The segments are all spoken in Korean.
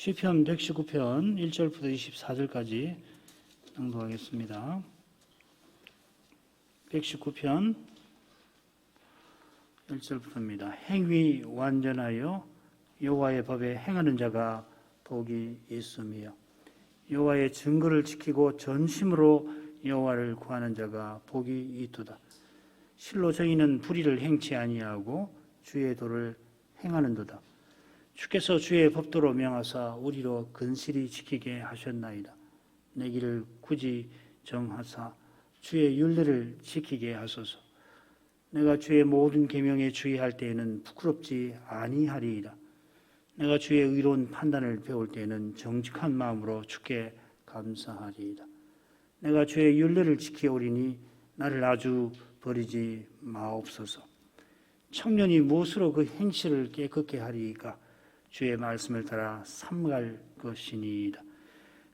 시편 119편 1절부터 24절까지 낭독하겠습니다. 119편 1절부터입니다. 행위 완전하여 여호와의 법에 행하는 자가 복이 있으며 여호와의 증거를 지키고 전심으로 여호와를 구하는 자가 복이 있도다. 실로 저희는 불의를 행치 아니하고 주의 도를 행하는도다. 주께서 주의 법도로 명하사 우리로 근실히 지키게 하셨나이다. 내 길을 굳이 정하사 주의 율례를 지키게 하소서. 내가 주의 모든 계명에 주의할 때에는 부끄럽지 아니하리이다. 내가 주의 의로운 판단을 배울 때에는 정직한 마음으로 주께 감사하리이다. 내가 주의 율례를 지키오리니 나를 아주 버리지 마옵소서. 청년이 무엇으로 그 행실을 깨끗게 하리이까? 주의 말씀을 따라 삼갈 것이니이다.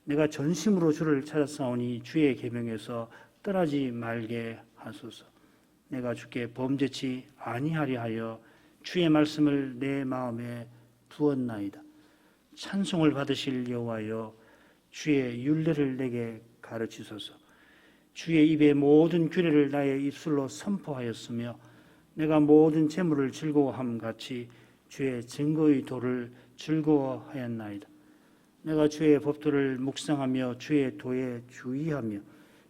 내가 전심으로 주를 찾았사오니 주의 계명에서 떠나지 말게 하소서. 내가 주께 범죄치 아니하려 하여 주의 말씀을 내 마음에 두었나이다. 찬송을 받으실 여호와여, 주의 율례를 내게 가르치소서. 주의 입의 모든 규례를 나의 입술로 선포하였으며 내가 모든 재물을 즐거워함 같이 주의 증거의 도를 즐거워하였나이다. 내가 주의 법도를 묵상하며 주의 도에 주의하며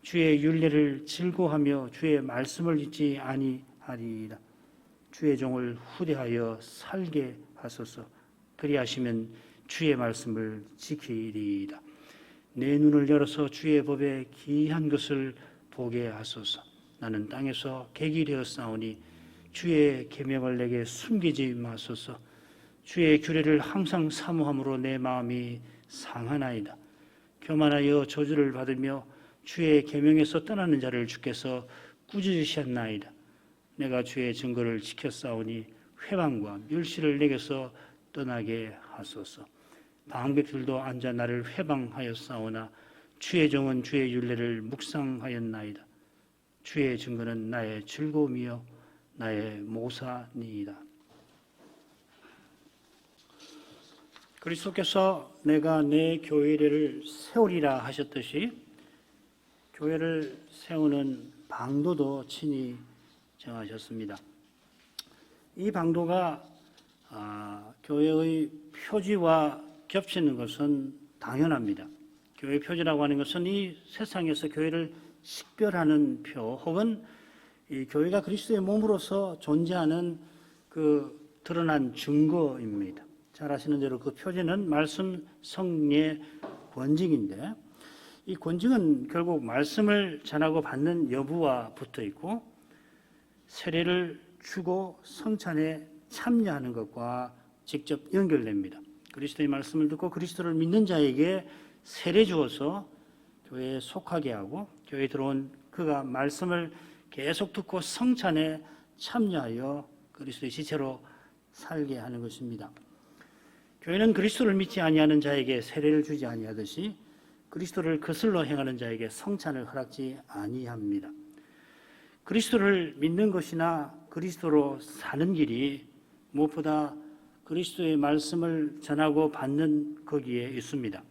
주의 율례를 즐거워하며 주의 말씀을 잊지 아니하리이다. 주의 종을 후대하여 살게 하소서. 그리하시면 주의 말씀을 지키리이다. 내 눈을 열어서 주의 법에 기이한 것을 보게 하소서. 나는 땅에서 객이 되었사오니 주의 계명을 내게 숨기지 마소서. 주의 규례를 항상 사모함으로 내 마음이 상하나이다. 교만하여 저주를 받으며 주의 계명에서 떠나는 자를 주께서 꾸짖으셨나이다. 내가 주의 증거를 지켰사오니 회방과 멸시를 내게서 떠나게 하소서. 방백들도 앉아 나를 회방하였사오나 주의 종은 주의 율례를 묵상하였나이다. 주의 증거는 나의 즐거움이요 나의 모사니이다. 그리스도께서 내가 내 교회를 세우리라 하셨듯이 교회를 세우는 방도도 친히 정하셨습니다. 이 방도가 교회의 표지와 겹치는 것은 당연합니다. 교회 표지라고 하는 것은 이 세상에서 교회를 식별하는 표 혹은 이 교회가 그리스도의 몸으로서 존재하는 그 드러난 증거입니다. 잘 아시는 대로 그 표지는 말씀 성령의 권징인데 이 권징은 결국 말씀을 전하고 받는 여부와 붙어 있고 세례를 주고 성찬에 참여하는 것과 직접 연결됩니다. 그리스도의 말씀을 듣고 그리스도를 믿는 자에게 세례 주어서 교회에 속하게 하고 교회에 들어온 그가 말씀을 계속 듣고 성찬에 참여하여 그리스도의 지체로 살게 하는 것입니다. 교회는 그리스도를 믿지 아니하는 자에게 세례를 주지 아니하듯이 그리스도를 거슬러 행하는 자에게 성찬을 허락지 아니합니다. 그리스도를 믿는 것이나 그리스도로 사는 길이 무엇보다 그리스도의 말씀을 전하고 받는 거기에 있습니다.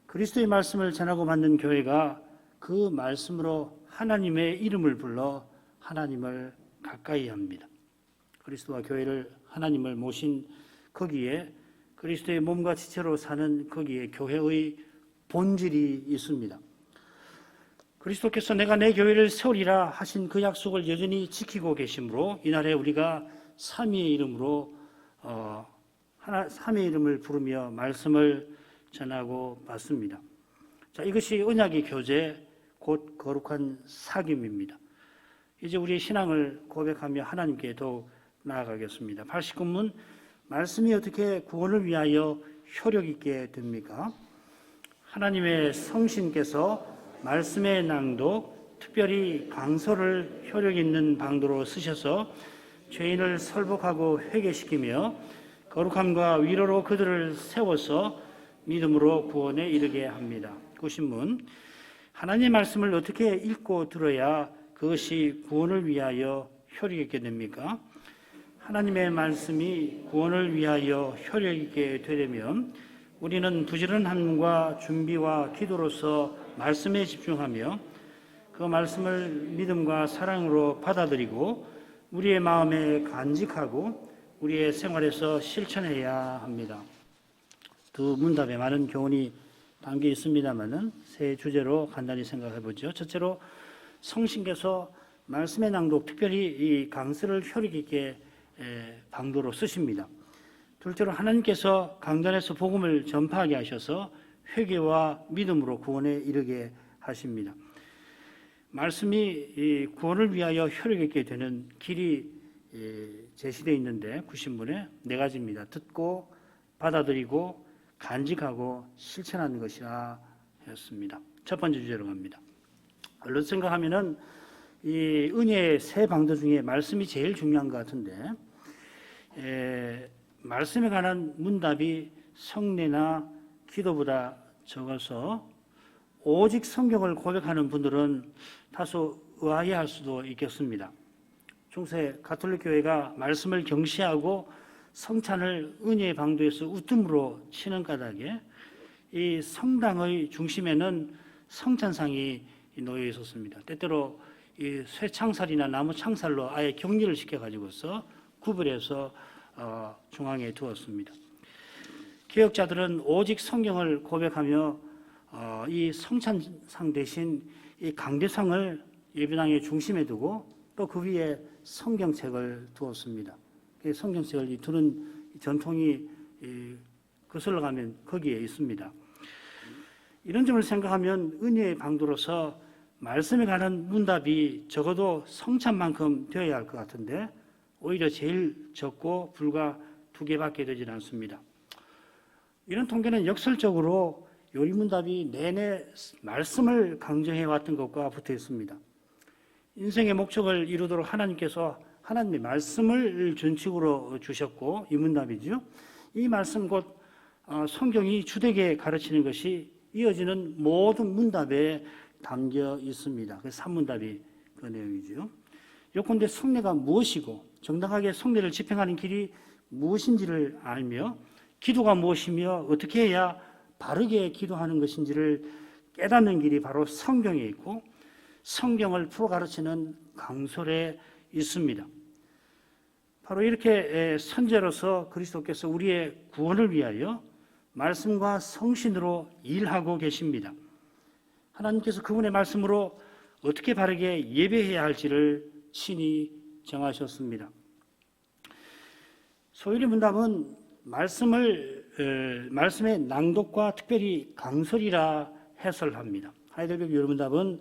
그리스도의 말씀을 전하고 받는 교회가 그 말씀으로 하나님의 이름을 불러 하나님을 가까이 합니다. 그리스도와 교회를 하나님을 모신 거기에 그리스도의 몸과 지체로 사는 거기에 교회의 본질이 있습니다. 그리스도께서 내가 내 교회를 세우리라 하신 그 약속을 여전히 지키고 계시므로 이날에 우리가 삼위의 이름으로 삼위의 이름을 부르며 말씀을 전하고 받습니다. 자, 이것이 언약의 교제 곧 거룩한 사귐입니다. 이제 우리의 신앙을 고백하며 하나님께 더욱 나아가겠습니다. 89문 말씀이 어떻게 구원을 위하여 효력 있게 됩니까? 하나님의 성신께서 말씀의 낭독, 특별히 강서를 효력 있는 방도로 쓰셔서 죄인을 설복하고 회개시키며 거룩함과 위로로 그들을 세워서 믿음으로 구원에 이르게 합니다. 90문 하나님의 말씀을 어떻게 읽고 들어야 그것이 구원을 위하여 효력 있게 됩니까? 하나님의 말씀이 구원을 위하여 효력 있게 되려면 우리는 부지런함과 준비와 기도로서 말씀에 집중하며 그 말씀을 믿음과 사랑으로 받아들이고 우리의 마음에 간직하고 우리의 생활에서 실천해야 합니다. 두 문답에 많은 교훈이 담겨 있습니다만은 세 주제로 간단히 생각해 보죠. 첫째로 성신께서 말씀의 낭독, 특별히 이 강서를 효력 있게 방도로 쓰십니다. 둘째로 하나님께서 강단에서 복음을 전파하게 하셔서 회개와 믿음으로 구원에 이르게 하십니다. 말씀이 이 구원을 위하여 효력 있게 되는 길이 제시되어 있는데 90문에 네 가지입니다. 듣고 받아들이고 간직하고 실천하는 것이라 했습니다. 첫 번째 주제로 갑니다. 얼른 생각하면은 이 은혜의 세 방도 중에 말씀이 제일 중요한 것 같은데 말씀에 관한 문답이 성례나 기도보다 적어서 오직 성경을 고백하는 분들은 다소 의아해할 수도 있겠습니다. 중세 가톨릭 교회가 말씀을 경시하고 성찬을 은혜의 방도에서 웃음으로 치는 까닭에 이 성당의 중심에는 성찬상이 놓여 있었습니다. 때때로 이 쇠창살이나 나무 창살로 아예 격리를 시켜가지고서 구별해서 중앙에 두었습니다. 개혁자들은 오직 성경을 고백하며 이 성찬상 대신 이 강대상을 예배당의 중심에 두고 또 그 위에 성경책을 두었습니다. 성경책을 두는 전통이 거슬러 가면 거기에 있습니다. 이런 점을 생각하면 은혜의 방도로서 말씀에 관한 문답이 적어도 성찬만큼 되어야 할 것 같은데 오히려 제일 적고 불과 2개밖에 되지 않습니다. 이런 통계는 역설적으로 요리문답이 내내 말씀을 강조해 왔던 것과 붙어 있습니다. 인생의 목적을 이루도록 하나님께서 하나님의 말씀을 준칙으로 주셨고 이 문답이죠. 이 말씀 곧 성경이 주되게 가르치는 것이 이어지는 모든 문답에 담겨 있습니다. 그 3문답이 그 내용이죠. 요컨대 성례가 무엇이고 정당하게 성례를 집행하는 길이 무엇인지를 알며 기도가 무엇이며 어떻게 해야 바르게 기도하는 것인지를 깨닫는 길이 바로 성경에 있고 성경을 풀어 가르치는 강설에 있습니다. 바로 이렇게 선제로서 그리스도께서 우리의 구원을 위하여 말씀과 성신으로 일하고 계십니다. 하나님께서 그분의 말씀으로 어떻게 바르게 예배해야 할지를 친히 정하셨습니다. 소율이 문답은 말씀의 낭독과 특별히 강설이라 해설합니다. 하이델베르 요리문답은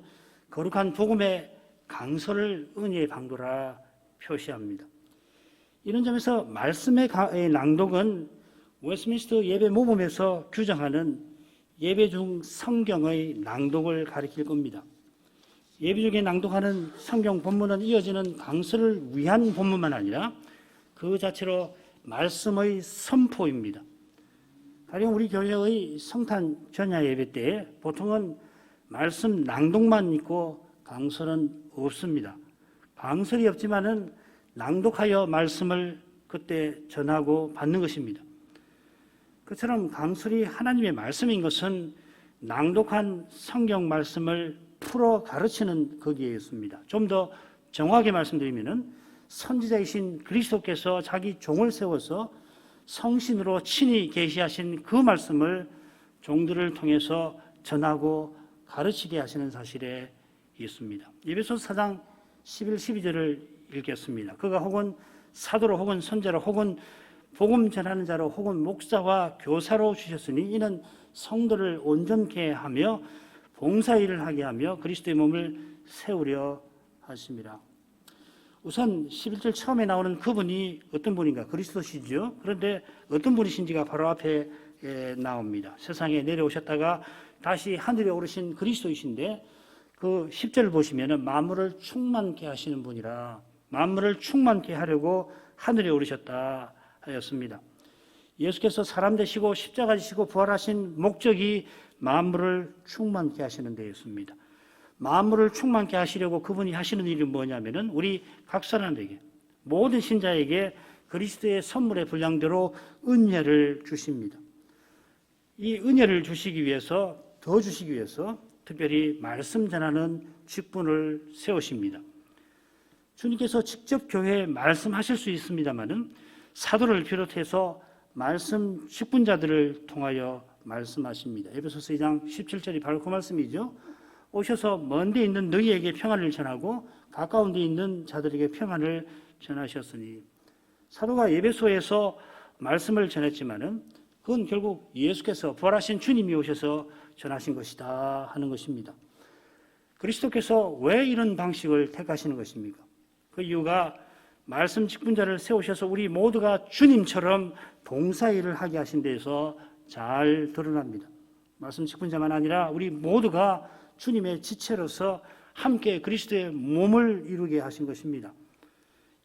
거룩한 복음의 강설을 은혜의 방도라 표시합니다. 이런 점에서 말씀의 낭독은 웨스트민스터 예배 모범에서 규정하는 예배 중 성경의 낭독을 가리킬 겁니다. 예배 중에 낭독하는 성경 본문은 이어지는 강설을 위한 본문만 아니라 그 자체로 말씀의 선포입니다. 가령 우리 교회의 성탄 전야 예배 때 보통은 말씀 낭독만 있고 강설은 없습니다. 강설이 없지만은 낭독하여 말씀을 그때 전하고 받는 것입니다. 그처럼 강설이 하나님의 말씀인 것은 낭독한 성경 말씀을 풀어 가르치는 거기에 있습니다. 좀 더 정확하게 말씀드리면은 선지자이신 그리스도께서 자기 종을 세워서 성신으로 친히 계시하신 그 말씀을 종들을 통해서 전하고 가르치게 하시는 사실에 있습니다. 에베소서 4장 11, 12절을 읽겠습니다. 그가 혹은 사도로 혹은 선자로 혹은 복음 전하는 자로 혹은 목사와 교사로 주셨으니 이는 성도를 온전케 하며 봉사일을 하게 하며 그리스도의 몸을 세우려 하십니다. 우선 11절 처음에 나오는 그분이 어떤 분인가? 그리스도시죠. 그런데 어떤 분이신지가 바로 앞에 나옵니다. 세상에 내려오셨다가 다시 하늘에 오르신 그리스도이신데 그 10절을 보시면 만물을 충만케 하시는 분이라 만물을 충만케 하려고 하늘에 오르셨다 하였습니다. 예수께서 사람 되시고 십자가 지시고 부활하신 목적이 만물을 충만케 하시는 데 있습니다. 만물을 충만케 하시려고 그분이 하시는 일이 뭐냐면은 우리 각 사람에게 모든 신자에게 그리스도의 선물의 분량대로 은혜를 주십니다. 이 은혜를 주시기 위해서, 더 주시기 위해서 특별히 말씀 전하는 직분을 세우십니다. 주님께서 직접 교회에 말씀하실 수 있습니다마는 사도를 비롯해서 말씀 직분자들을 통하여 말씀하십니다. 에베소서 2장 17절이 바로 그 말씀이죠. 오셔서 먼 데 있는 너희에게 평안을 전하고 가까운 데 있는 자들에게 평안을 전하셨으니, 사도가 에베소에서 말씀을 전했지만은 그건 결국 예수께서, 부활하신 주님이 오셔서 전하신 것이다 하는 것입니다. 그리스도께서 왜 이런 방식을 택하시는 것입니까? 그 이유가 말씀 직분자를 세우셔서 우리 모두가 주님처럼 봉사일을 하게 하신 데에서 잘 드러납니다. 말씀 직분자만 아니라 우리 모두가 주님의 지체로서 함께 그리스도의 몸을 이루게 하신 것입니다.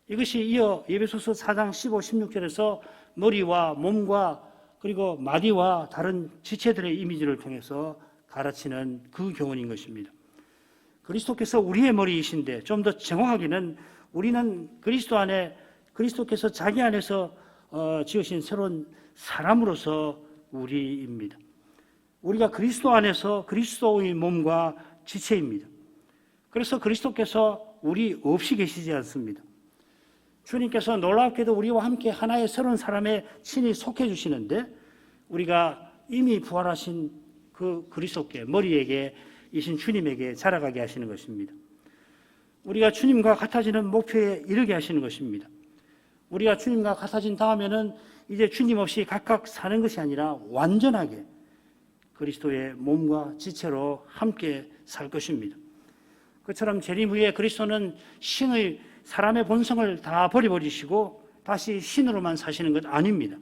이것이 이어 에베소서 4장 15, 16절에서 머리와 몸과 그리고 마디와 다른 지체들의 이미지를 통해서 가르치는 그 교훈인 것입니다. 그리스도께서 우리의 머리이신데, 좀 더 정확하게는 우리는 그리스도 안에, 그리스도께서 자기 안에서 지으신 새로운 사람으로서 우리입니다. 우리가 그리스도 안에서 그리스도의 몸과 지체입니다. 그래서 그리스도께서 우리 없이 계시지 않습니다. 주님께서 놀랍게도 우리와 함께 하나의 새로운 사람에 친히 속해 주시는데, 우리가 이미 부활하신 그 그리스도께, 머리에게 이신 주님에게 자라가게 하시는 것입니다. 우리가 주님과 같아지는 목표에 이르게 하시는 것입니다. 우리가 주님과 같아진 다음에는 이제 주님 없이 각각 사는 것이 아니라 완전하게 그리스도의 몸과 지체로 함께 살 것입니다. 그처럼 재림 후에 그리스도는 신의, 사람의 본성을 다 버려버리시고 다시 신으로만 사시는 것 아닙니다.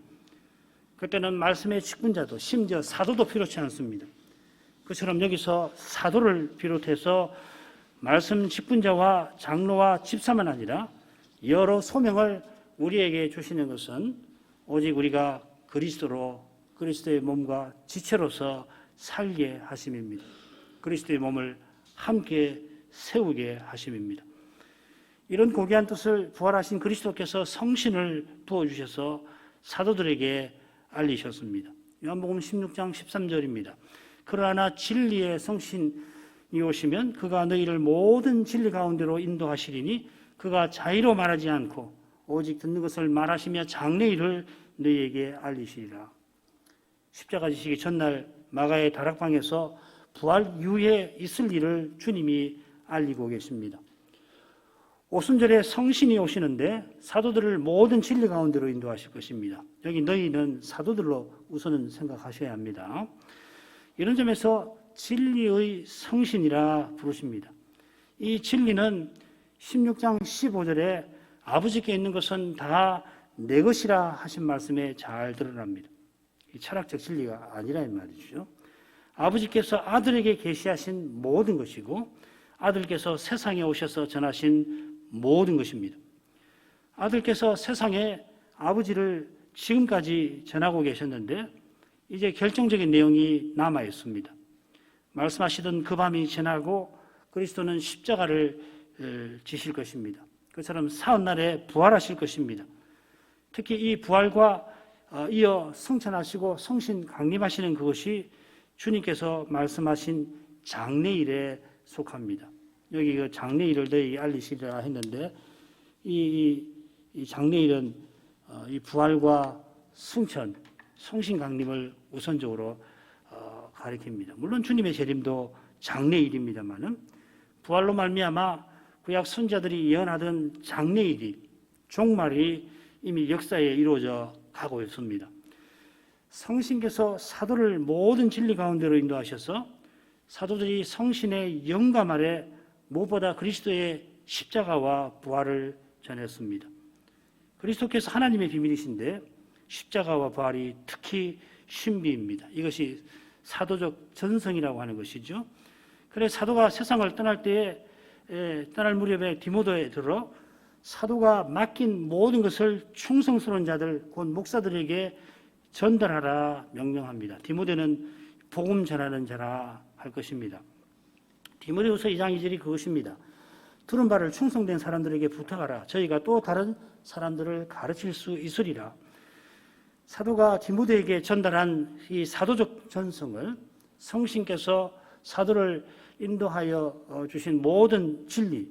그때는 말씀의 직분자도, 심지어 사도도 필요치 않습니다. 그처럼 여기서 사도를 비롯해서 말씀 직분자와 장로와 집사만 아니라 여러 소명을 우리에게 주시는 것은 오직 우리가 그리스도로, 그리스도의 몸과 지체로서 살게 하심입니다. 그리스도의 몸을 함께 세우게 하심입니다. 이런 고귀한 뜻을 부활하신 그리스도께서 성신을 부어주셔서 사도들에게 알리셨습니다. 요한복음 16장 13절입니다. 그러나 진리의 성신이 오시면 그가 너희를 모든 진리 가운데로 인도하시리니 그가 자의로 말하지 않고 오직 듣는 것을 말하시며 장래일을 너희에게 알리시리라. 십자가 지시기 전날 마가의 다락방에서 부활 이후에 있을 일을 주님이 알리고 계십니다. 오순절에 성신이 오시는데 사도들을 모든 진리 가운데로 인도하실 것입니다. 여기 너희는 사도들로 우선은 생각하셔야 합니다. 이런 점에서 진리의 성신이라 부르십니다. 이 진리는 16장 15절에 아버지께 있는 것은 다 내 것이라 하신 말씀에 잘 드러납니다. 이 철학적 진리가 아니라 이 말이죠. 아버지께서 아들에게 계시하신 모든 것이고 아들께서 세상에 오셔서 전하신 모든 것입니다. 아들께서 세상에 아버지를 지금까지 전하고 계셨는데 이제 결정적인 내용이 남아 있습니다. 말씀하시던 그 밤이 지나고 그리스도는 십자가를 지실 것입니다. 그처럼 사흘날에 부활하실 것입니다. 특히 이 부활과 이어 승천하시고 성신 강림하시는 그것이 주님께서 말씀하신 장래일에 속합니다. 여기 그 장래일을 너희에게 알리시리라 했는데 이 장래일은 이 부활과 승천, 성신 강림을 우선적으로 가리킵니다. 물론 주님의 재림도 장래일입니다만은 부활로 말미암아 구약 선지자들이 예언하던 장래일이, 종말이 이미 역사에 이루어져 가고 있습니다. 성신께서 사도를 모든 진리 가운데로 인도하셔서 사도들이 성신의 영감 아래 무엇보다 그리스도의 십자가와 부활을 전했습니다. 그리스도께서 하나님의 비밀이신데 십자가와 부활이 특히 신비입니다. 이것이 사도적 전성이라고 하는 것이죠. 그래서 사도가 세상을 떠날 때에 떠날 무렵에 디모데에 들어 사도가 맡긴 모든 것을 충성스러운 자들 곧 목사들에게 전달하라 명령합니다. 디모데는 복음 전하는 자라 할 것입니다. 디모데후서 2장 2절이 그것입니다. 들은 바를 충성된 사람들에게 부탁하라. 저희가 또 다른 사람들을 가르칠 수 있으리라. 사도가 디모데에게 전달한 이 사도적 전성을 성신께서 사도를 인도하여 주신 모든 진리,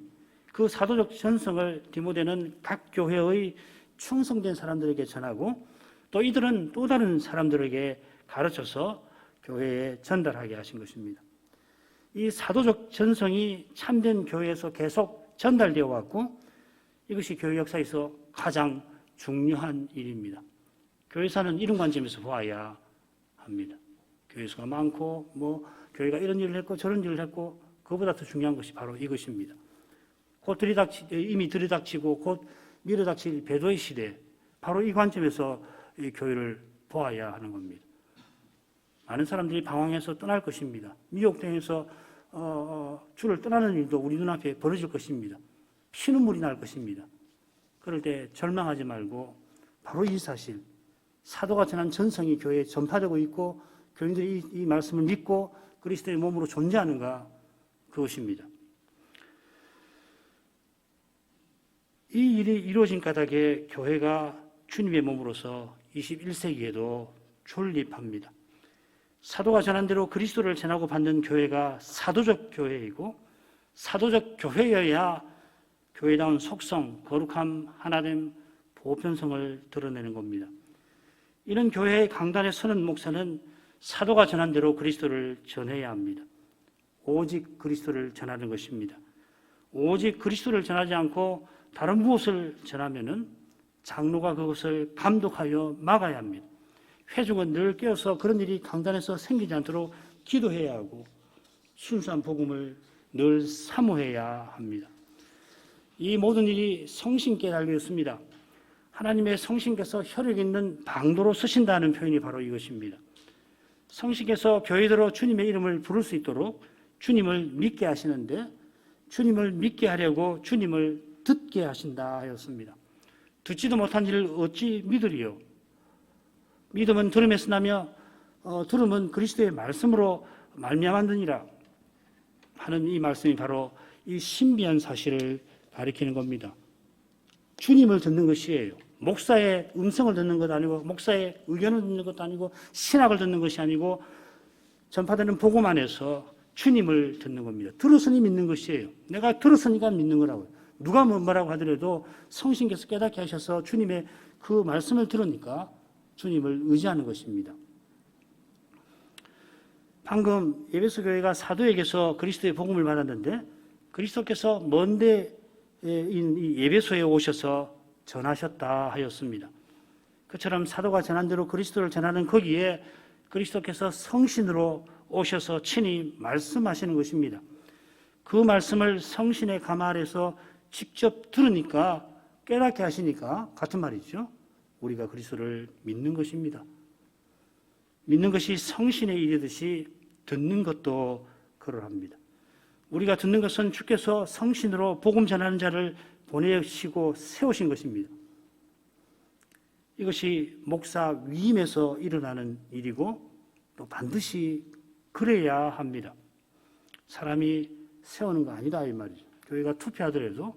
그 사도적 전성을 디모데는 각 교회의 충성된 사람들에게 전하고 또 이들은 또 다른 사람들에게 가르쳐서 교회에 전달하게 하신 것입니다. 이 사도적 전성이 참된 교회에서 계속 전달되어 왔고 이것이 교회 역사에서 가장 중요한 일입니다. 교회사는 이런 관점에서 보아야 합니다. 교회 수가 많고 교회가 이런 일을 했고 저런 일을 했고 그보다 더 중요한 것이 바로 이것입니다. 이미 들이닥치고 곧 밀어닥칠 배도의 시대, 바로 이 관점에서 이 교회를 보아야 하는 겁니다. 많은 사람들이 방황해서 떠날 것입니다. 미혹 당해서 주를 떠나는 일도 우리 눈앞에 벌어질 것입니다. 피눈물이 날 것입니다. 그럴 때 절망하지 말고 바로 이 사실, 사도가 전한 전성이 교회에 전파되고 있고 교인들이 이 말씀을 믿고 그리스도의 몸으로 존재하는가, 그것입니다. 이 일이 이루어진 까닭에 교회가 주님의 몸으로서 21세기에도 존립합니다. 사도가 전한 대로 그리스도를 전하고 받는 교회가 사도적 교회이고 사도적 교회여야 교회다운 속성, 거룩함, 하나됨, 보편성을 드러내는 겁니다. 이런 교회의 강단에 서는 목사는 사도가 전한 대로 그리스도를 전해야 합니다. 오직 그리스도를 전하는 것입니다. 오직 그리스도를 전하지 않고 다른 무엇을 전하면은 장로가 그것을 감독하여 막아야 합니다. 회중은 늘 깨어서 그런 일이 강단에서 생기지 않도록 기도해야 하고 순수한 복음을 늘 사모해야 합니다. 이 모든 일이 성신께 달려있습니다. 하나님의 성신께서 혈육 있는 방도로 서신다는 표현이 바로 이것입니다. 성신께서 교회대로 주님의 이름을 부를 수 있도록 주님을 믿게 하시는데 주님을 믿게 하려고 주님을 듣게 하신다 하였습니다. 듣지도 못한 일을 어찌 믿으리요? 믿음은 들음에서 나며 들음은 그리스도의 말씀으로 말미암았느니라 하는 이 말씀이 바로 이 신비한 사실을 가리키는 겁니다. 주님을 듣는 것이에요. 목사의 음성을 듣는 것 아니고 목사의 의견을 듣는 것도 아니고 신학을 듣는 것이 아니고 전파되는 복음 안에서 주님을 듣는 겁니다. 들었으니 믿는 것이에요. 내가 들었으니까 믿는 거라고요. 누가 뭐라고 하더라도 성신께서 깨닫게 하셔서 주님의 그 말씀을 들으니까 주님을 의지하는 것입니다. 방금 에베소 교회가 사도에게서 그리스도의 복음을 받았는데 그리스도께서 먼데 이 에베소에 오셔서 전하셨다 하였습니다. 그처럼 사도가 전한 대로 그리스도를 전하는 거기에 그리스도께서 성신으로 오셔서 친히 말씀하시는 것입니다. 그 말씀을 성신의 가마 아래서 직접 들으니까 깨닫게 하시니까 같은 말이죠. 우리가 그리스도를 믿는 것입니다. 믿는 것이 성신의 일이듯이 듣는 것도 그러합니다. 우리가 듣는 것은 주께서 성신으로 복음 전하는 자를 보내시고 세우신 것입니다. 이것이 목사 위임에서 일어나는 일이고 또 반드시 그래야 합니다. 사람이 세우는 거 아니다 이 말이죠. 교회가 투표하더라도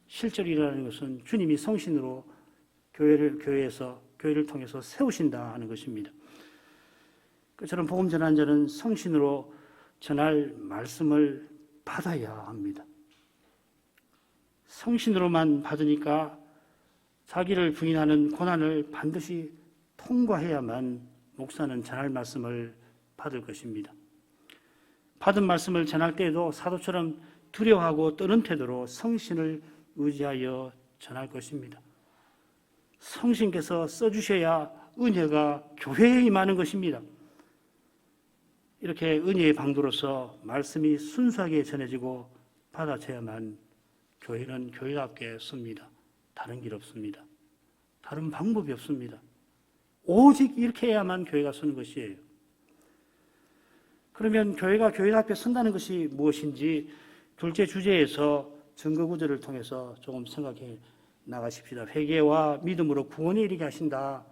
실제로 일어나는 것은 주님이 성신으로 교회를 통해서 세우신다 하는 것입니다. 그처럼 복음 전하는 자는 성신으로 전할 말씀을 받아야 합니다. 성신으로만 받으니까 자기를 부인하는 고난을 반드시 통과해야만 목사는 전할 말씀을 받을 것입니다. 받은 말씀을 전할 때에도 사도처럼 두려워하고 떠는 태도로 성신을 의지하여 전할 것입니다. 성신께서 써주셔야 은혜가 교회에 임하는 것입니다. 이렇게 은혜의 방도로서 말씀이 순수하게 전해지고 받아져야만 교회는 교회답게 섭니다. 다른 길 없습니다. 다른 방법이 없습니다. 오직 이렇게 해야만 교회가 서는 것이에요. 그러면 교회가 교회답게 선다는 것이 무엇인지 둘째 주제에서 증거 구절을 통해서 조금 생각해 나가십시다. 회개와 믿음으로 구원에 이르게 하신다.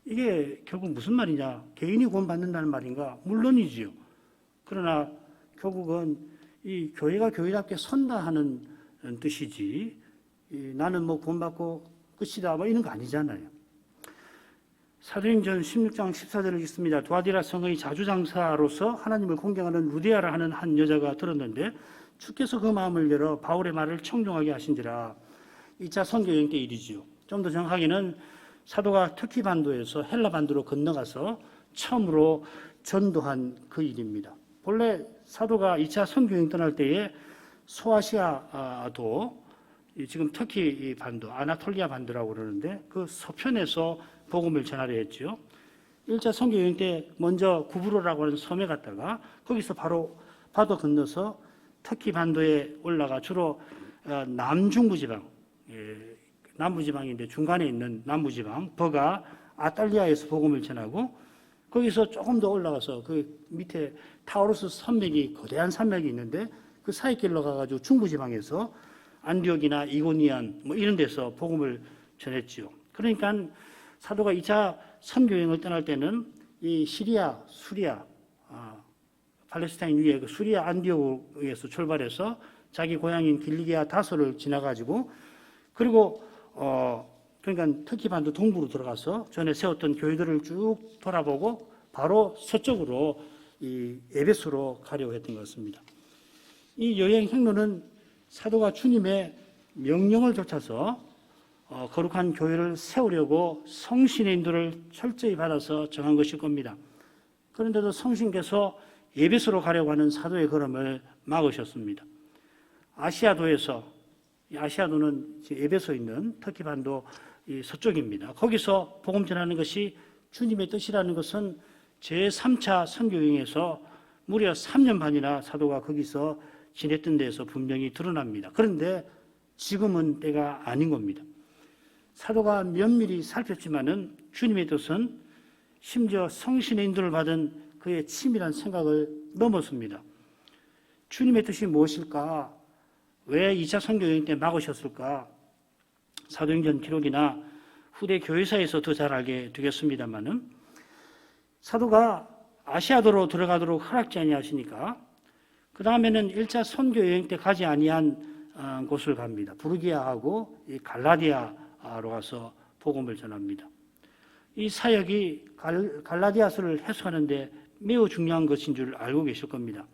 이게 결국 무슨 말이냐? 개인이 구원받는다는 말인가? 물론이지요. 그러나 결국은 이 교회가 교회답게 선다 하는 뜻이지 나는 구원받고 끝이다 이런 거 아니잖아요. 사도행전 16장 14절을 읽습니다. 두아디라 성의 자주장사로서 하나님을 공경하는 루디아라 하는 한 여자가 들었는데 주께서 그 마음을 열어 바울의 말을 청종하게 하신지라. 2차 선교 여행 때 일이지요. 좀 더 정확하게는 사도가 터키 반도에서 헬라 반도로 건너가서 처음으로 전도한 그 일입니다. 본래 사도가 2차 선교 여행 떠날 때에 소아시아도 지금 터키 반도, 아나톨리아 반도라고 그러는데 그 서편에서 복음을 전하려 했죠. 1차 선교 여행 때 먼저 구브로라고 하는 섬에 갔다가 거기서 바로 바다 건너서 터키 반도에 올라가 주로 남중부지방, 남부지방인데 중간에 있는 남부지방 버가 아탈리아에서 복음을 전하고 거기서 조금 더 올라가서 그 밑에 타우루스 산맥이 거대한 산맥이 있는데 그 사이길로 가가지고 중부지방에서 안디옥이나 이고니안 뭐 이런 데서 복음을 전했지요. 그러니까 사도가 2차 선교 여행을 떠날 때는 이 시리아, 수리아, 팔레스타인 위에 그 수리아 안디옥에서 출발해서 자기 고향인 길리기아 다소를 지나가지고 그리고 그러니까 터키 반도 동부로 들어가서 전에 세웠던 교회들을 쭉 돌아보고 바로 서쪽으로 이 에베소로 가려고 했던 것 같습니다. 이 여행 행로는 사도가 주님의 명령을 좇아서 거룩한 교회를 세우려고 성신의 인도를 철저히 받아서 정한 것일 겁니다. 그런데도 성신께서 에베소로 가려고 하는 사도의 걸음을 막으셨습니다. 아시아도에서, 아시아도는 에베소에 있는 터키 반도 서쪽입니다. 거기서 복음 전하는 것이 주님의 뜻이라는 것은 제3차 선교여행에서 무려 3년 반이나 사도가 거기서 지냈던 데에서 분명히 드러납니다. 그런데 지금은 때가 아닌 겁니다. 사도가 면밀히 살폈지만은 주님의 뜻은 심지어 성신의 인도를 받은 그의 치밀한 생각을 넘었습니다. 주님의 뜻이 무엇일까? 왜 2차 선교여행 때 막으셨을까? 사도행전 기록이나 후대 교회사에서 더 잘 알게 되겠습니다만은 사도가 아시아도로 들어가도록 허락지 아니하시니까 그 다음에는 1차 선교여행 때 가지 아니한 곳을 갑니다. 부르기아하고 이 갈라디아로 가서 복음을 전합니다. 이 사역이 갈라디아서를 해석하는데 매우 중요한 것인 줄 알고 계실 겁니다.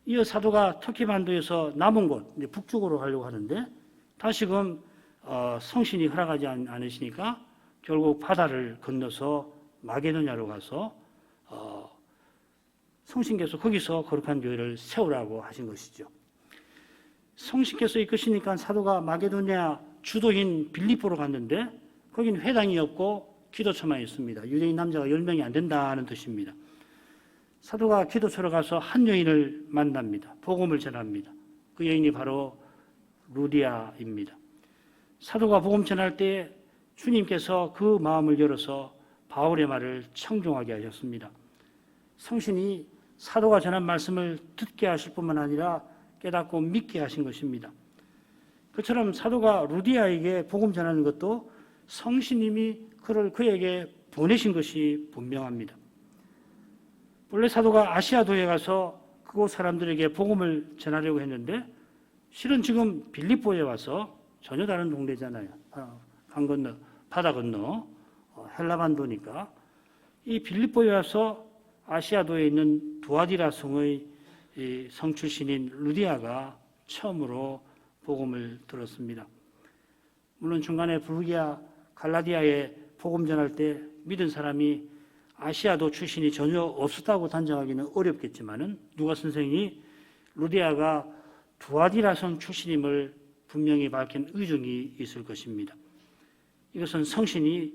이어 사도가 터키 반도에서 남은 곳, 북쪽으로 가려고 하는데 다시금 성신이 허락하지 않으시니까 결국 바다를 건너서 마게도냐로 가서 성신께서 거기서 거룩한 교회를 세우라고 하신 것이죠. 성신께서 이끄시니까 사도가 마게도냐 주도인 빌립보로 갔는데 거기는 회당이 없고 기도처만 있습니다. 유대인 남자가 10명이 안 된다는 뜻입니다. 사도가 기도처로 가서 한 여인을 만납니다. 복음을 전합니다. 그 여인이 바로 루디아입니다. 사도가 복음 전할 때 주님께서 그 마음을 열어서 바울의 말을 청종하게 하셨습니다. 성신이 사도가 전한 말씀을 듣게 하실 뿐만 아니라 깨닫고 믿게 하신 것입니다. 그처럼 사도가 루디아에게 복음 전하는 것도 성신님이 그에게 보내신 것이 분명합니다. 원래 사도가 아시아도에 가서 그곳 사람들에게 복음을 전하려고 했는데 실은 지금 빌립보에 와서 전혀 다른 동네잖아요. 강 건너, 바다 건너 헬라 반도니까 이 빌립보에 와서 아시아도에 있는 두아디라 성의 성 출신인 루디아가 처음으로 복음을 들었습니다. 물론 중간에 부르기아, 갈라디아에 복음 전할 때 믿은 사람이 아시아도 출신이 전혀 없었다고 단정하기는 어렵겠지만은 누가 선생이 루디아가 두아디라 성 출신임을 분명히 밝힌 의중이 있을 것입니다. 이것은 성신이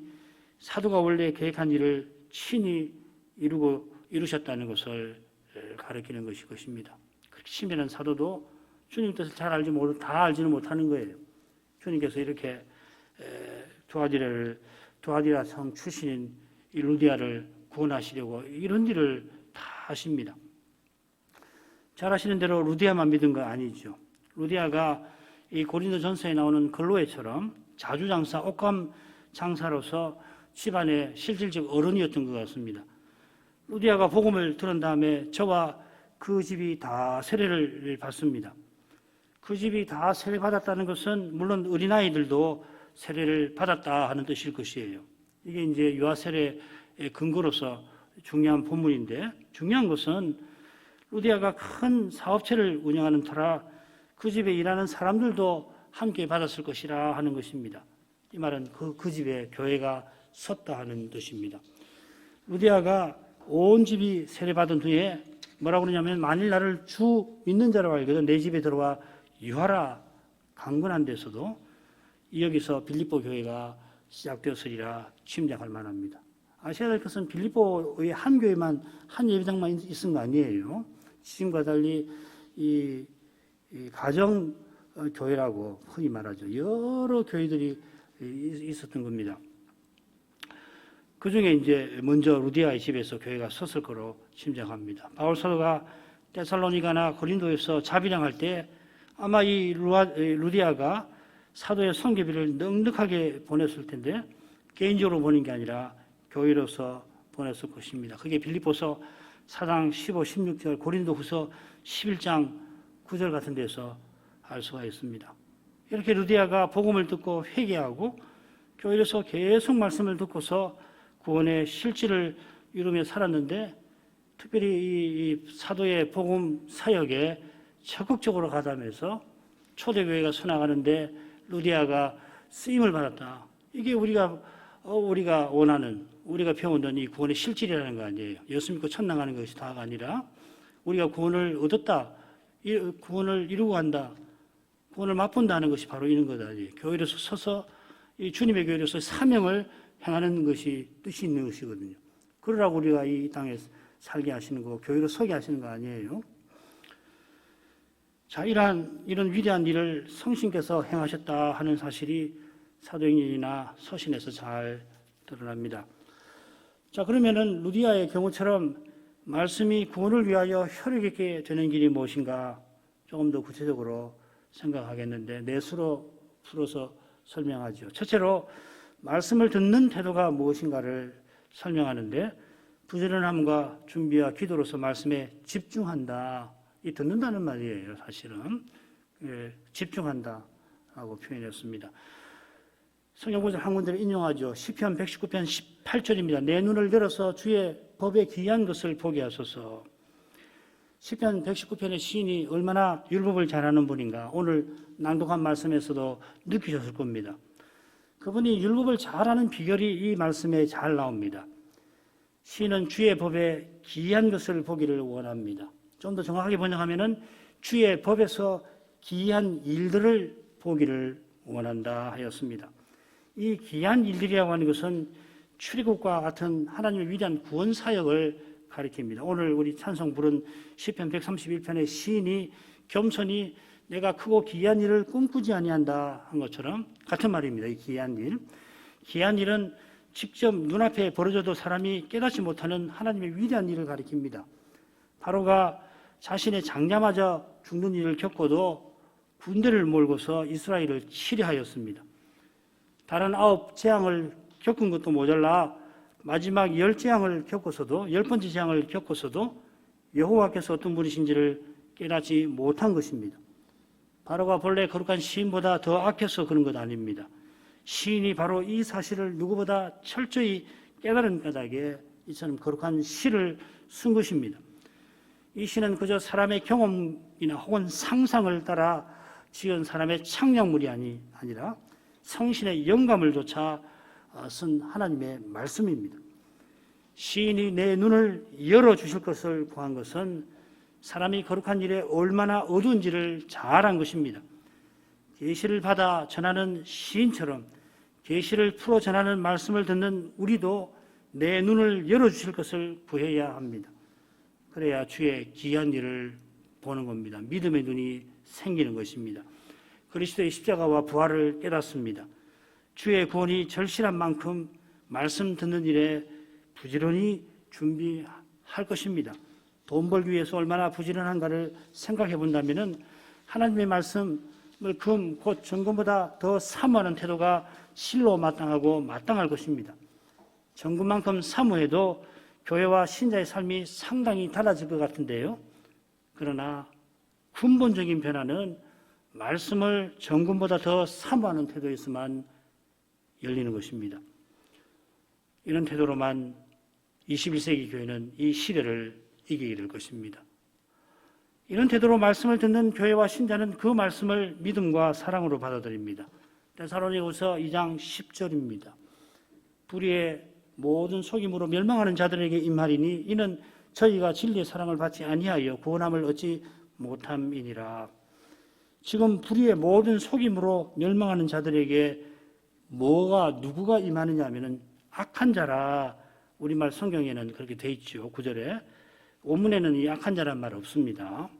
사도가 원래 계획한 일을 친히 이루셨다는 것을 가리키는 것입니다. 그렇게 치밀한 사도도 주님 뜻을 잘 다 알지는 못하는 거예요. 주님께서 이렇게 두아디라 성 출신인 이 루디아를 구원하시려고 이런 일을 다 하십니다. 잘 아시는 대로 루디아만 믿은 거 아니죠. 루디아가 이 고린도 전서에 나오는 글로에처럼 자주장사, 옷감 장사로서 집안의 실질적 어른이었던 것 같습니다. 루디아가 복음을 들은 다음에 저와 그 집이 다 세례를 받습니다. 그 집이 다 세례 받았다는 것은 물론 어린아이들도 세례를 받았다 하는 뜻일 것이에요. 이게 이제 유아세례의 근거로서 중요한 본문인데, 중요한 것은 루디아가 큰 사업체를 운영하는 터라 그 집에 일하는 사람들도 함께 받았을 것이라 하는 것입니다. 이 말은 그 집에 교회가 섰다 하는 뜻입니다. 루디아가 온 집이 세례받은 후에 뭐라고 그러냐면, 만일 나를 주 믿는 자로 알거든 내 집에 들어와 유하라 강건한 데서도 여기서 빌립보 교회가 시작되었으리라 짐작할 만합니다. 아셔야 될 것은 빌립보의 한 교회만, 한 예배당만 있은 거 아니에요. 지금과 달리 이 가정 교회라고 흔히 말하죠. 여러 교회들이 있었던 겁니다. 그 중에 이제 먼저 루디아의 집에서 교회가 섰을 거로 짐작합니다. 바울 사도가 데살로니가나 고린도에서 자비량할 때 아마 이 루디아가 사도의 선교비를 넉넉하게 보냈을 텐데, 개인적으로 보낸 게 아니라 교회로서 보냈을 것입니다. 그게 빌립보서 4장 15, 16절, 고린도후서 11장 9절 같은 데서 알 수가 있습니다. 이렇게 루디아가 복음을 듣고 회개하고 교회에서 계속 말씀을 듣고서 구원의 실질을 이루며 살았는데, 특별히 이 사도의 복음 사역에 적극적으로 가담해서 초대교회가 서나가는데 루디아가 쓰임을 받았다. 이게 우리가 원하는, 우리가 배우는 이 구원의 실질이라는 거 아니에요. 예수 믿고 천당하는 것이 다가 아니라 우리가 구원을 얻었다, 구원을 이루고 간다, 구원을 맛본다는 것이 바로 이런 거다. 교회로서 서서 이 주님의 교회로서 사명을 행하는 것이 뜻이 있는 것이거든요. 그러라고 우리가 이 땅에 살게 하시는 거, 교회로 서게 하시는 거 아니에요. 자, 이런 위대한 일을 성신께서 행하셨다 하는 사실이 사도행전이나 서신에서 잘 드러납니다. 자, 그러면은 루디아의 경우처럼 말씀이 구원을 위하여 효력 있게 되는 길이 무엇인가 조금 더 구체적으로 생각하겠는데, 넷으로 풀어서 설명하죠. 첫째로 말씀을 듣는 태도가 무엇인가를 설명하는데, 부지런함과 준비와 기도로서 말씀에 집중한다. 이 듣는다는 말이에요. 사실은 집중한다라고 표현했습니다. 성경 구절 한 군데를 인용하죠. 시편 119편 18절입니다. 내 눈을 열어서 주의 법에 귀한 것을 보게 하소서. 시편 119편의 시인이 얼마나 율법을 잘하는 분인가 오늘 낭독한 말씀에서도 느끼셨을 겁니다. 그분이 율법을 잘하는 비결이 이 말씀에 잘 나옵니다. 시인은 주의 법에 기이한 것을 보기를 원합니다. 좀 더 정확하게 번역하면은 주의 법에서 기이한 일들을 보기를 원한다 하였습니다. 이 기이한 일들이라고 하는 것은 출애굽과 같은 하나님의 위대한 구원 사역을 가리킵니다. 오늘 우리 찬송 부른 시편 131편의 시인이 겸손히 내가 크고 기이한 일을 꿈꾸지 아니한다 한 것처럼 같은 말입니다. 이 기이한 일. 기이한 일은 직접 눈앞에 벌어져도 사람이 깨닫지 못하는 하나님의 위대한 일을 가리킵니다. 바로가 자신의 장자마저 죽는 일을 겪고도 군대를 몰고서 이스라엘을 치리하였습니다. 다른 9 재앙을 겪은 것도 모자라 마지막 10 재앙을 겪고서도 10번째 재앙을 겪고서도 여호와께서 어떤 분이신지를 깨닫지 못한 것입니다. 바로가 본래 거룩한 시인보다 더 악해서 그런 것 아닙니다. 시인이 바로 이 사실을 누구보다 철저히 깨달은 까닭에 이처럼 거룩한 시를 쓴 것입니다. 이 시는 그저 사람의 경험이나 혹은 상상을 따라 지은 사람의 창작물이 아니라 성신의 영감을 조차 쓴 하나님의 말씀입니다. 시인이 내 눈을 열어주실 것을 구한 것은 사람이 거룩한 일에 얼마나 어두운지를 잘 안 것입니다. 계시를 받아 전하는 시인처럼 계시를 풀어 전하는 말씀을 듣는 우리도 내 눈을 열어주실 것을 구해야 합니다. 그래야 주의 귀한 일을 보는 겁니다. 믿음의 눈이 생기는 것입니다. 그리스도의 십자가와 부활을 깨닫습니다. 주의 구원이 절실한 만큼 말씀 듣는 일에 부지런히 준비할 것입니다. 돈 벌기 위해서 얼마나 부지런한가를 생각해 본다면 하나님의 말씀을 금, 곧 정금보다 더 사모하는 태도가 실로 마땅할 것입니다. 정금만큼 사모해도 교회와 신자의 삶이 상당히 달라질 것 같은데요. 그러나 근본적인 변화는 말씀을 정금보다 더 사모하는 태도에서만 열리는 것입니다. 이런 태도로만 21세기 교회는 이 시대를 이기게 될 것입니다. 이런 태도로 말씀을 듣는 교회와 신자는 그 말씀을 믿음과 사랑으로 받아들입니다. 데살로니가후서 2장 10절입니다. 불의의 모든 속임으로 멸망하는 자들에게 임하리니 이는 저희가 진리의 사랑을 받지 아니하여 구원함을 얻지 못함이니라. 지금 불의의 모든 속임으로 멸망하는 자들에게 누구가 임하느냐 하면은 악한 자라. 우리말 성경에는 그렇게 돼 있죠. 9절에. 원문에는 이 악한 자란 말 없습니다.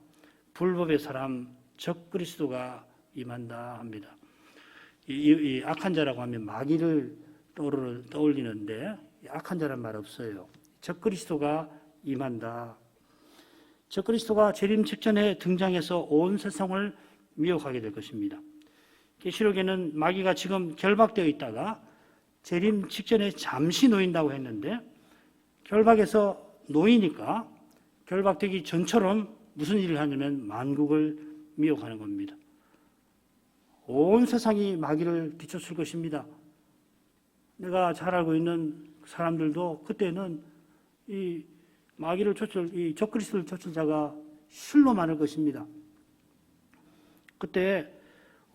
불법의 사람, 적그리스도가 임한다 합니다. 이 악한 자라고 하면 마귀를 떠올리는데 악한 자란 말 없어요. 적그리스도가 임한다. 적그리스도가 재림 직전에 등장해서 온 세상을 미혹하게 될 것입니다. 계시록에는 마귀가 지금 결박되어 있다가 재림 직전에 잠시 놓인다고 했는데 결박에서 놓이니까 결박되기 전처럼 무슨 일을 하냐면 만국을 미혹하는 겁니다. 온 세상이 마귀를 뒤쫓을 것입니다. 내가 잘 알고 있는 사람들도 그때는 이 마귀를 이 적그리스도를 쫓을 자가 실로 많을 것입니다. 그때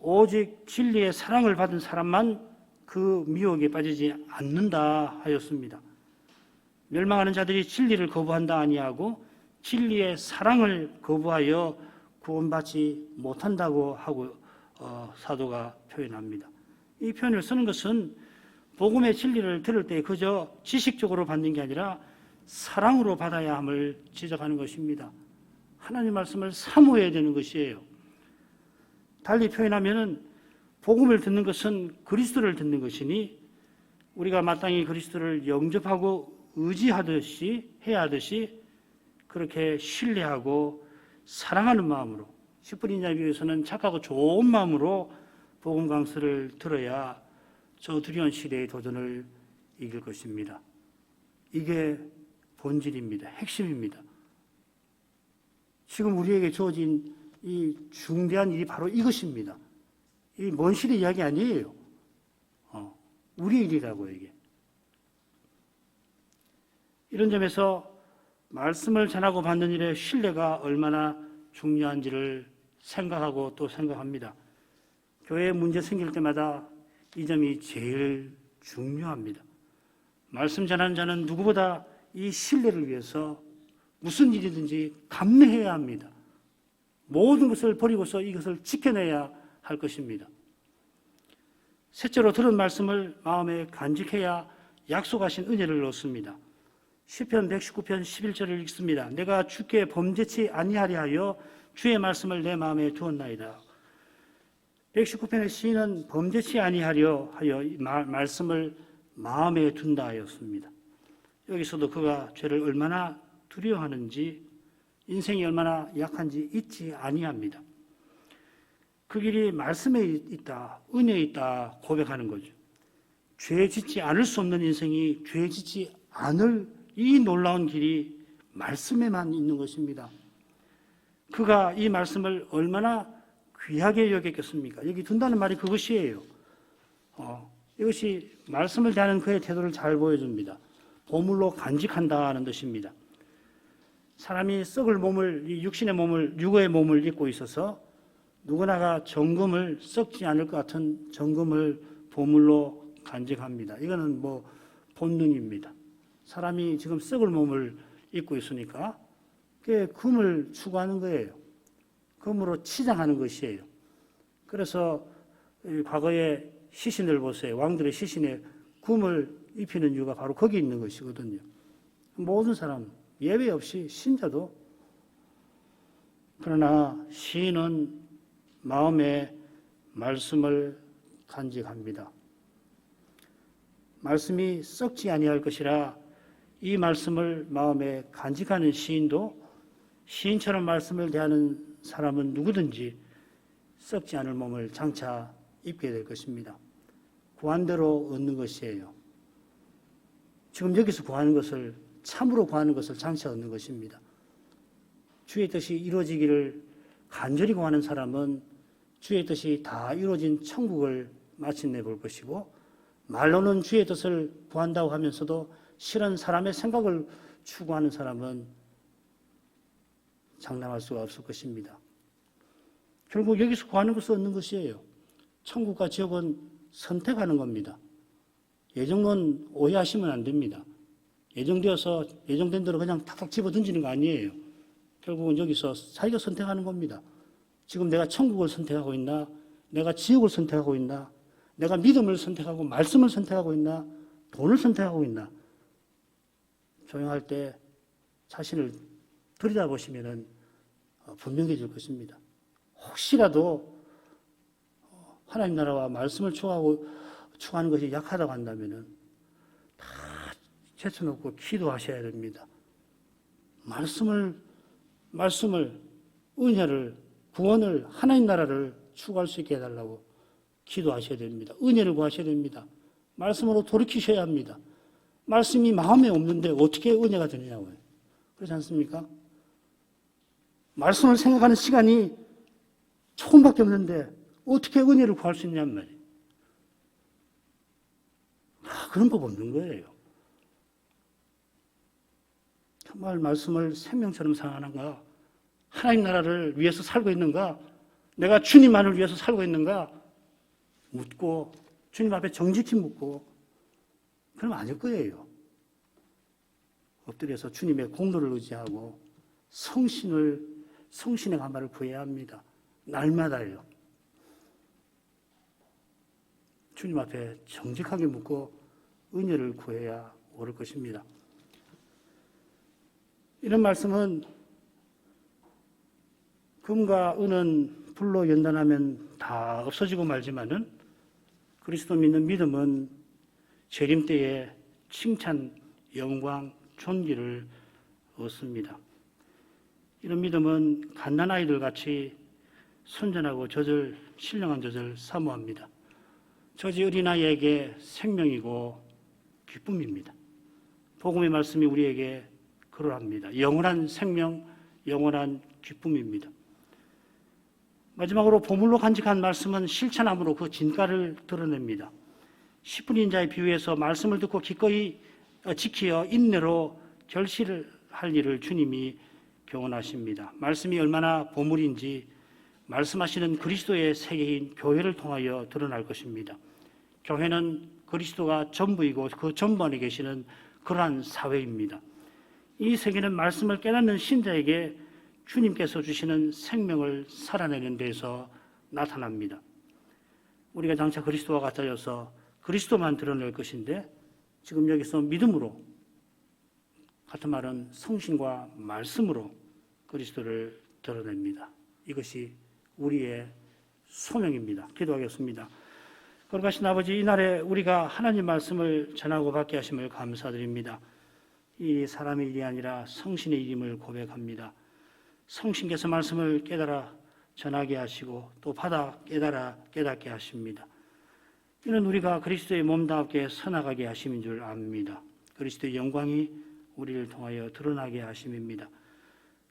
오직 진리의 사랑을 받은 사람만 그 미혹에 빠지지 않는다 하였습니다. 멸망하는 자들이 진리를 거부한다 아니하고 진리의 사랑을 거부하여 구원받지 못한다고 하고 사도가 표현합니다. 이 표현을 쓰는 것은 복음의 진리를 들을 때 그저 지식적으로 받는 게 아니라 사랑으로 받아야 함을 지적하는 것입니다. 하나님 말씀을 사모해야 되는 것이에요. 달리 표현하면은 복음을 듣는 것은 그리스도를 듣는 것이니 우리가 마땅히 그리스도를 영접하고 의지하듯이 해야 하듯이 그렇게 신뢰하고 사랑하는 마음으로 10분 이하에 비해서는 착하고 좋은 마음으로 복음 강서를 들어야 저 두려운 시대의 도전을 이길 것입니다. 이게 본질입니다. 핵심입니다. 지금 우리에게 주어진 이 중대한 일이 바로 이것입니다. 이 먼 시대 이야기 아니에요. 우리의 일이라고 이게. 이런 점에서 말씀을 전하고 받는 일의 신뢰가 얼마나 중요한지를 생각하고 또 생각합니다. 교회에 문제 생길 때마다 이 점이 제일 중요합니다. 말씀 전하는 자는 누구보다 이 신뢰를 위해서 무슨 일이든지 감내해야 합니다. 모든 것을 버리고서 이것을 지켜내야 할 것입니다. 셋째로 들은 말씀을 마음에 간직해야 약속하신 은혜를 얻습니다. 시편 119편 11절을 읽습니다. 내가 주께 범죄치 아니하리 하여 주의 말씀을 내 마음에 두었나이다. 119편의 시인은 범죄치 아니하려 하여 말씀을 마음에 둔다 하였습니다. 여기서도 그가 죄를 얼마나 두려워하는지 인생이 얼마나 약한지 잊지 아니합니다. 그 길이 말씀에 있다, 은혜에 있다 고백하는 거죠. 죄 짓지 않을 수 없는 인생이 죄 짓지 않을 이 놀라운 길이 말씀에만 있는 것입니다. 그가 이 말씀을 얼마나 귀하게 여겼겠습니까? 여기 둔다는 말이 그것이에요. 이것이 말씀을 대하는 그의 태도를 잘 보여줍니다. 보물로 간직한다는 뜻입니다. 사람이 썩을 몸을, 이 육신의 몸을, 육의 몸을 입고 있어서 누구나가 정금을 썩지 않을 것 같은 정금을 보물로 간직합니다. 이거는 본능입니다. 사람이 지금 썩을 몸을 입고 있으니까 그게 금을 추구하는 거예요. 금으로 치장하는 것이에요. 그래서 과거의 시신을 보세요. 왕들의 시신에 금을 입히는 이유가 바로 거기 있는 것이거든요. 모든 사람 예외 없이 신자도. 그러나 시인은 마음에 말씀을 간직합니다. 말씀이 썩지 아니할 것이라 이 말씀을 마음에 간직하는 시인도 시인처럼 말씀을 대하는 사람은 누구든지 썩지 않을 몸을 장차 입게 될 것입니다. 구한 대로 얻는 것이에요. 지금 여기서 구하는 것을 참으로 구하는 것을 장차 얻는 것입니다. 주의 뜻이 이루어지기를 간절히 구하는 사람은 주의 뜻이 다 이루어진 천국을 마침내 볼 것이고 말로는 주의 뜻을 구한다고 하면서도 실은 사람의 생각을 추구하는 사람은 장담할 수가 없을 것입니다. 결국 여기서 구하는 것은 얻는 것이에요. 천국과 지옥은 선택하는 겁니다. 예정론 오해하시면 안 됩니다. 예정되어서 예정된 대로 그냥 탁탁 집어 던지는 거 아니에요. 결국은 여기서 자기가 선택하는 겁니다. 지금 내가 천국을 선택하고 있나? 내가 지옥을 선택하고 있나? 내가 믿음을 선택하고 말씀을 선택하고 있나? 돈을 선택하고 있나? 조용할 때 자신을 들여다보시면 분명해질 것입니다. 혹시라도 하나님 나라와 말씀을 추구하는 것이 약하다고 한다면 다 제쳐놓고 기도하셔야 됩니다. 말씀을, 은혜를, 구원을, 하나님 나라를 추구할 수 있게 해달라고 기도하셔야 됩니다. 은혜를 구하셔야 됩니다. 말씀으로 돌이키셔야 합니다. 말씀이 마음에 없는데 어떻게 은혜가 되느냐고요. 그렇지 않습니까? 말씀을 생각하는 시간이 조금밖에 없는데 어떻게 은혜를 구할 수 있냔 말이에요. 그런 법 없는 거예요. 정말 말씀을 생명처럼 사랑하는가? 하나님 나라를 위해서 살고 있는가? 내가 주님만을 위해서 살고 있는가? 묻고 주님 앞에 정직히 묻고 그러면 아닐 거예요. 엎드려서 주님의 공로를 의지하고 성신의 감화를 구해야 합니다. 날마다요. 주님 앞에 정직하게 묻고 은혜를 구해야 옳을 것입니다. 이런 말씀은 금과 은은 불로 연단하면 다 없어지고 말지만은 그리스도 믿는 믿음은 재림 때에 칭찬, 영광, 존귀를 얻습니다. 이런 믿음은 갓난아이들 같이 선전하고 신령한 젖을 사모합니다. 젖이 어린아이에게 생명이고 기쁨입니다. 복음의 말씀이 우리에게 그러합니다. 영원한 생명, 영원한 기쁨입니다. 마지막으로 보물로 간직한 말씀은 실천함으로 그 진가를 드러냅니다. 10분 인자의 비유에서 말씀을 듣고 기꺼이 지키어 인내로 결실을 할 일을 주님이 교훈하십니다. 말씀이 얼마나 보물인지 말씀하시는 그리스도의 세계인 교회를 통하여 드러날 것입니다. 교회는 그리스도가 전부이고 그 전부 안에 계시는 그러한 사회입니다. 이 세계는 말씀을 깨닫는 신자에게 주님께서 주시는 생명을 살아내는 데서 나타납니다. 우리가 장차 그리스도와 같아져서 그리스도만 드러낼 것인데 지금 여기서 믿음으로, 같은 말은 성신과 말씀으로 그리스도를 드러냅니다. 이것이 우리의 소명입니다. 기도하겠습니다. 거룩하신 아버지, 이날에 우리가 하나님 말씀을 전하고 받게 하심을 감사드립니다. 이 사람의 일이 아니라 성신의 일임을 고백합니다. 성신께서 말씀을 깨달아 전하게 하시고 또 받아 깨닫게 하십니다. 이는 우리가 그리스도의 몸답게 서나가게 하심인 줄 압니다. 그리스도의 영광이 우리를 통하여 드러나게 하심입니다.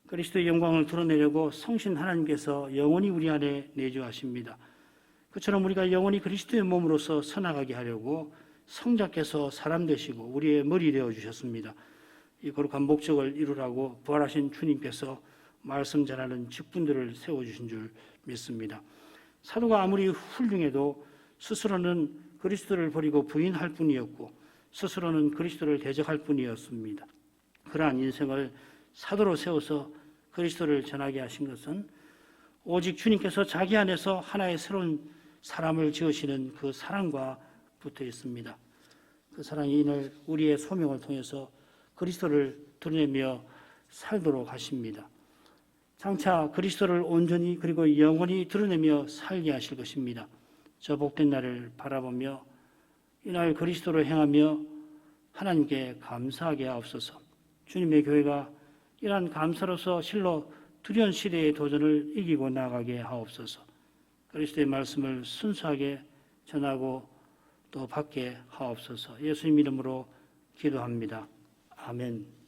그리스도의 영광을 드러내려고 성신 하나님께서 영원히 우리 안에 내주하십니다. 그처럼 우리가 영원히 그리스도의 몸으로서 서나가게 하려고 성자께서 사람 되시고 우리의 머리 되어 주셨습니다. 이 거룩한 목적을 이루라고 부활하신 주님께서 말씀 전하는 직분들을 세워주신 줄 믿습니다. 사도가 아무리 훌륭해도 스스로는 그리스도를 버리고 부인할 뿐이었고 스스로는 그리스도를 대적할 뿐이었습니다. 그러한 인생을 사도로 세워서 그리스도를 전하게 하신 것은 오직 주님께서 자기 안에서 하나의 새로운 사람을 지으시는 그 사랑과 붙어 있습니다. 그 사랑이 이날 우리의 소명을 통해서 그리스도를 드러내며 살도록 하십니다. 장차 그리스도를 온전히 그리고 영원히 드러내며 살게 하실 것입니다. 저 복된 날을 바라보며 이날 그리스도로 행하며 하나님께 감사하게 하옵소서. 주님의 교회가 이러한 감사로서 실로 두려운 시대의 도전을 이기고 나가게 하옵소서. 그리스도의 말씀을 순수하게 전하고 또 받게 하옵소서. 예수님 이름으로 기도합니다. 아멘.